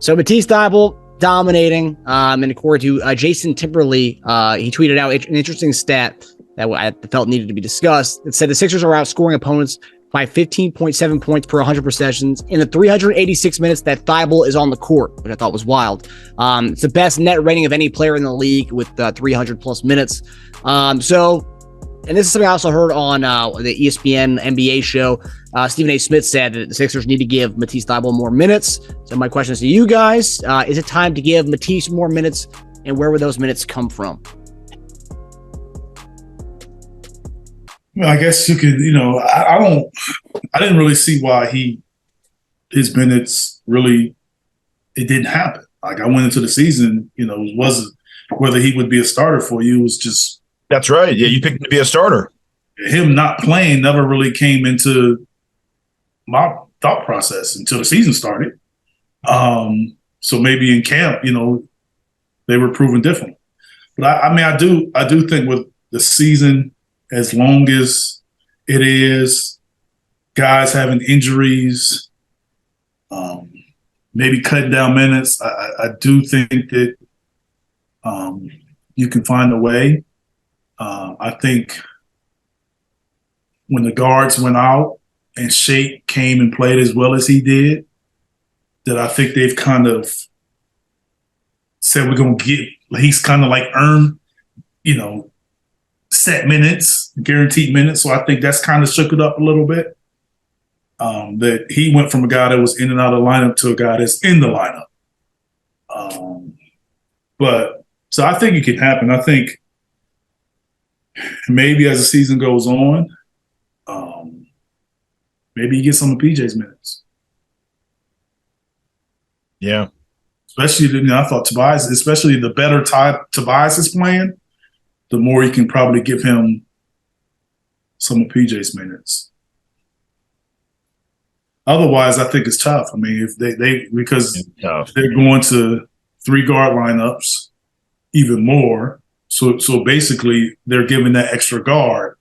So Matisse Thybulle dominating. And according to Jason Timberley, he tweeted out an interesting stat that I felt needed to be discussed. It said the Sixers are outscoring opponents by 15.7 points per 100 possessions in the 386 minutes that Thybulle is on the court, which I thought was wild. It's the best net rating of any player in the league with 300 plus minutes. And this is something I also heard on the ESPN NBA show. Stephen A. Smith said that the Sixers need to give Matisse Thybulle more minutes. So my question is to you guys, is it time to give Matisse more minutes, and where would those minutes come from? Well, I guess you could, I didn't really see why his minutes really, it didn't happen. Like I went into the season, it wasn't whether he would be a starter for you. It was just. That's right. Yeah, you picked him to be a starter. Him not playing never really came into my thought process until the season started. So maybe in camp, they were proven different. But I do think with the season, as long as it is, guys having injuries, maybe cutting down minutes, I do think that you can find a way. I think when the guards went out and Shake came and played as well as he did, that I think they've kind of said we're going to get – he's kind of like earned, set minutes, guaranteed minutes. So I think that's kind of shook it up a little bit. That he went from a guy that was in and out of the lineup to a guy that's in the lineup. So I think it can happen. I think – maybe as the season goes on, maybe you get some of PJ's minutes. Yeah. Especially, I thought Tobias, especially the better Tobias is playing, the more you can probably give him some of PJ's minutes. Otherwise, I think it's tough. I mean, if because they're going to 3 guard lineups even more. So basically, they're giving that extra guard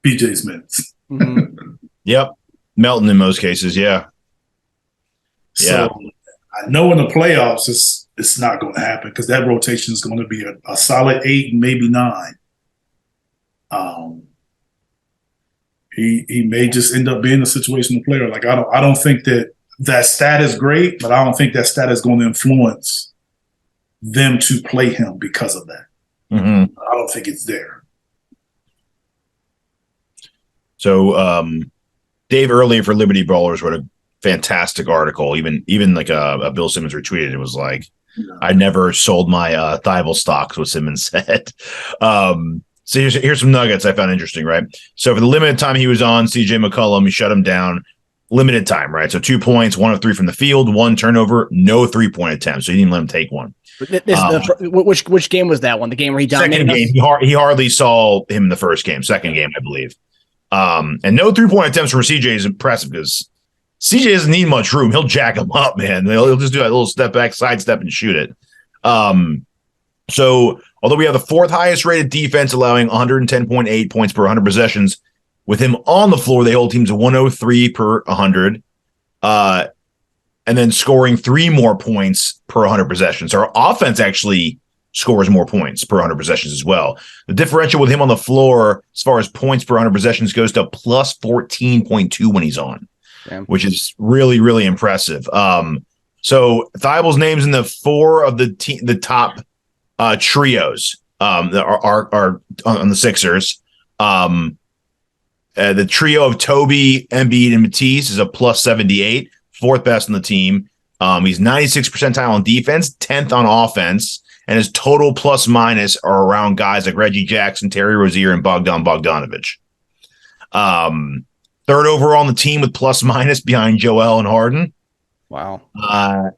PJ's minutes. Mm-hmm. Yep. Melton in most cases, yeah. So I know in the playoffs, it's not going to happen because that rotation is going to be a solid 8 and maybe 9. He may just end up being a situational player. Like I don't think that stat is great, but I don't think that stat is going to influence them to play him because of that. Mm-hmm. I don't think it's there. So Dave earlier for Liberty Ballers wrote a fantastic article. Even like a Bill Simmons retweeted. It was like, I never sold my Thybulle stocks, what Simmons said. So here's some nuggets I found interesting, right? So for the limited time he was on, CJ McCollum, he shut him down. Limited time, right? So 2 points, 1 of 3 from the field, 1 turnover, no 3-point attempt. So he didn't let him take one. Which game was that one? The game where he dominated? Second game, he hardly saw him in the first game. Second game, I believe. And no 3-point attempts from CJ is impressive because CJ doesn't need much room. He'll jack him up, man. He'll just do that little step back, sidestep, and shoot it. So although we have the 4th highest rated defense, allowing 110.8 points per 100 possessions, with him on the floor, they hold teams to 103 per 100. And then scoring 3 more points per 100 possessions. Our offense actually scores more points per 100 possessions as well. The differential with him on the floor, as far as points per 100 possessions, goes to plus 14.2 when he's on, which is really, really impressive. So Thybulle's name's in the 4 of the top trios that are on the Sixers. The trio of Toby, Embiid, and Matisse is a plus 78. 4th best on the team. He's 96th percentile on defense, 10th on offense, and his total plus minus are around guys like Reggie Jackson, Terry Rozier, and Bogdanovich. 3rd overall on the team with plus minus behind Joel and Harden. Wow.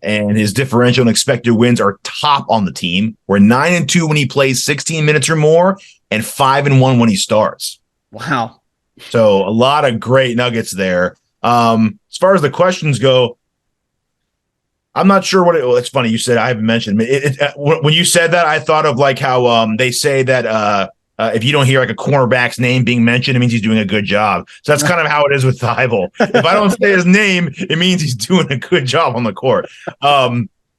And his differential and expected wins are top on the team. We're 9-2 when he plays 16 minutes or more, and 5-1 when he starts. Wow. So a lot of great nuggets there. As far as the questions go, I'm not sure what it's funny. You said I haven't mentioned it. When you said that, I thought of like how they say that if you don't hear like a cornerback's name being mentioned, it means he's doing a good job. So that's kind of how it is with Thybulle. If I don't say his name, it means he's doing a good job on the court.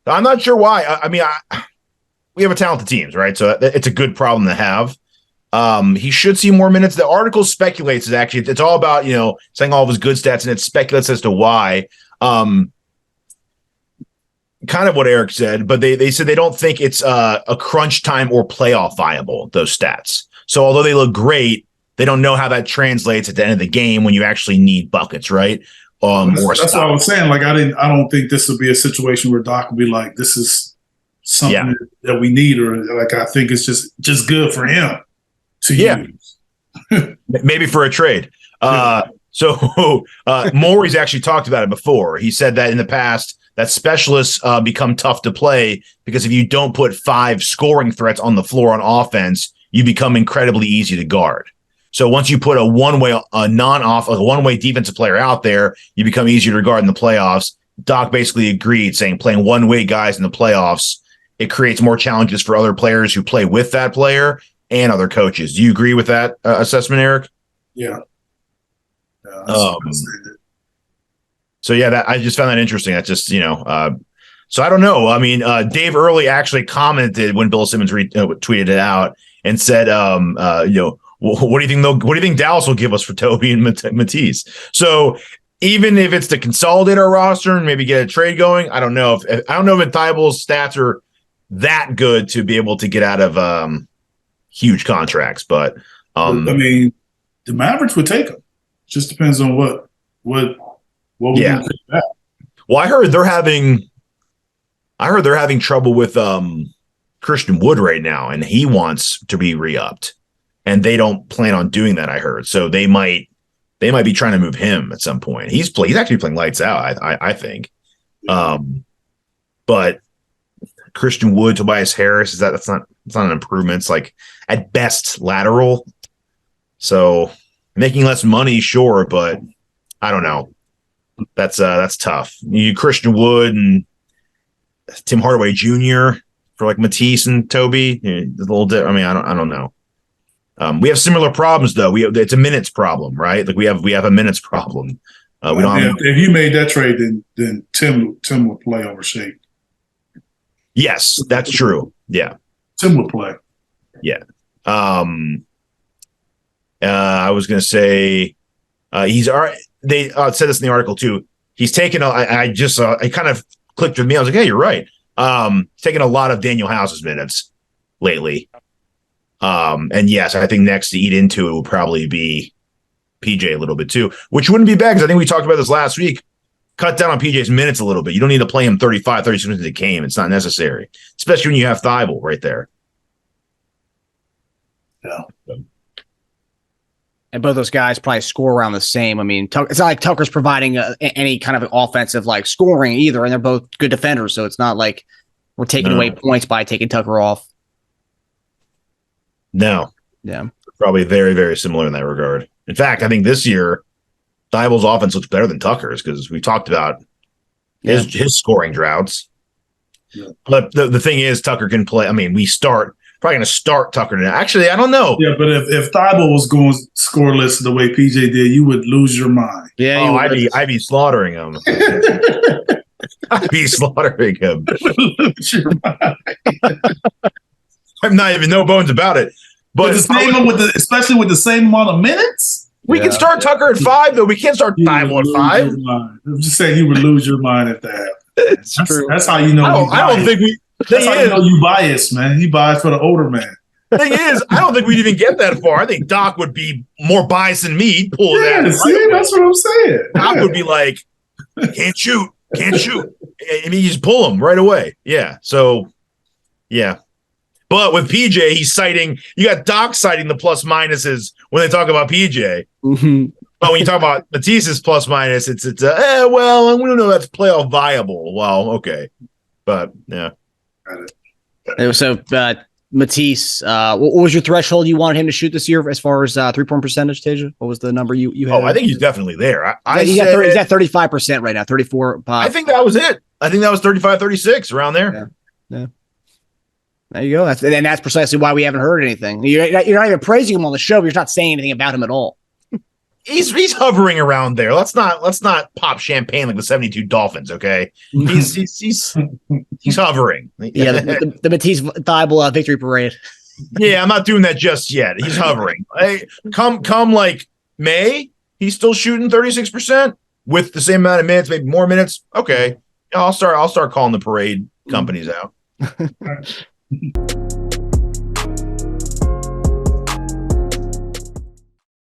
I'm not sure why. We have a talented teams, right? So it's a good problem to have. He should see more minutes. The article speculates it's all about, saying all of his good stats, and it speculates as to why. Kind of what Eric said, but they said they don't think it's a crunch time or playoff viable, those stats. So although they look great, they don't know how that translates at the end of the game when you actually need buckets, right? That's what I was saying. Like, I don't think this would be a situation where Doc would be like, this is something that we need, or like, I think it's just good for him to use. Maybe for a trade. So Morey's actually talked about it before. He said that in the past, that specialists become tough to play because if you don't put 5 scoring threats on the floor on offense, you become incredibly easy to guard. So once you put a one-way defensive player out there, you become easier to guard in the playoffs. Doc basically agreed, saying playing one-way guys in the playoffs, it creates more challenges for other players who play with that player and other coaches. Do you agree with that assessment, Eric? Yeah. So I just found that interesting. That's just, so I don't know. I mean, Dave Early actually commented when Bill Simmons tweeted it out and said, what do you think what do you think Dallas will give us for Toby and Matisse? So even if it's to consolidate our roster and maybe get a trade going, I don't know if Thybulle's stats are that good to be able to get out of huge contracts, but I mean, the Mavericks would take them. Just depends on what we're going to take back. Well, I heard they're having trouble with Christian Wood right now, and he wants to be re-upped, and they don't plan on doing that. I heard, so they might be trying to move him at some point. He's actually playing lights out, I think. But Christian Wood, Tobias Harris, that's not an improvement. It's like at best lateral. So making less money, sure, but I don't know. That's tough. You Christian Wood and Tim Hardaway Jr. for like Matisse and Toby. A little bit. I mean, I don't know. We have similar problems though. It's a minutes problem, right? Like we have a minutes problem. We don't. If you made that trade, then Tim will play over Shea. Yes, that's true. Yeah, Tim will play. Yeah. I was going to say he's already. They said this in the article too. He's taken. I kind of clicked with me. I was like, "Hey, you're right." He's taken a lot of Daniel House's minutes lately. And yes, I think next to eat into it will probably be PJ a little bit too, which wouldn't be bad because I think we talked about this last week. Cut down on PJ's minutes a little bit. You don't need to play him 35, 36 minutes a game. It's not necessary, especially when you have Thybulle right there. Yeah. And both those guys probably score around the same. I mean, it's not like Tucker's providing any kind of offensive like scoring either, and they're both good defenders. So it's not like we're taking away points by taking Tucker off. No. Yeah. Probably very, very similar in that regard. In fact, I think this year, Thybulle's offense looks better than Tucker's because we talked about his scoring droughts. Yeah. But the thing is, Tucker can play. I mean, probably going to start Tucker now. Actually, I don't know. Yeah, but if Thybulle was going scoreless the way PJ did, you would lose your mind. Yeah, I'd be slaughtering him. I'd be slaughtering him. Lose your mind. I'm not even no bones about it. But especially with the same amount of minutes, we can start Tucker at 5, though. We can't start Thybulle at 5. I'm just saying you would lose your mind at that. It's true. That's how you know. I don't think we. That's how you know you biased, man. You biased for the older man. Thing is, I don't think we'd even get that far. I think Doc would be more biased than me. He'd pull that. See, that's what I'm saying. Doc would be like, can't shoot. I mean, you just pull him right away. Yeah. So, yeah. But with PJ, you got Doc citing the plus minuses when they talk about PJ. Mm-hmm. But when you talk about Matisse's plus minus, we don't know that's playoff viable. Well, okay. But, yeah. So, Matisse, what was your threshold you wanted him to shoot this year as far as 3-point percentage, Teja? What was the number you had? Oh, I think he's definitely there. He's at 35% right now, 34. I think that was it. I think that was 35, 36 around there. Yeah. There you go. That's precisely why we haven't heard anything. You're not even praising him on the show, but you're not saying anything about him at all. he's hovering around there. Let's not pop champagne like the 72 Dolphins, okay? He's hovering. Yeah, the Matisse Thybulle victory parade. Yeah, I'm not doing that just yet. He's hovering. Hey, come like May, he's still shooting 36% with the same amount of minutes, maybe more minutes. Okay. I'll start calling the parade companies out.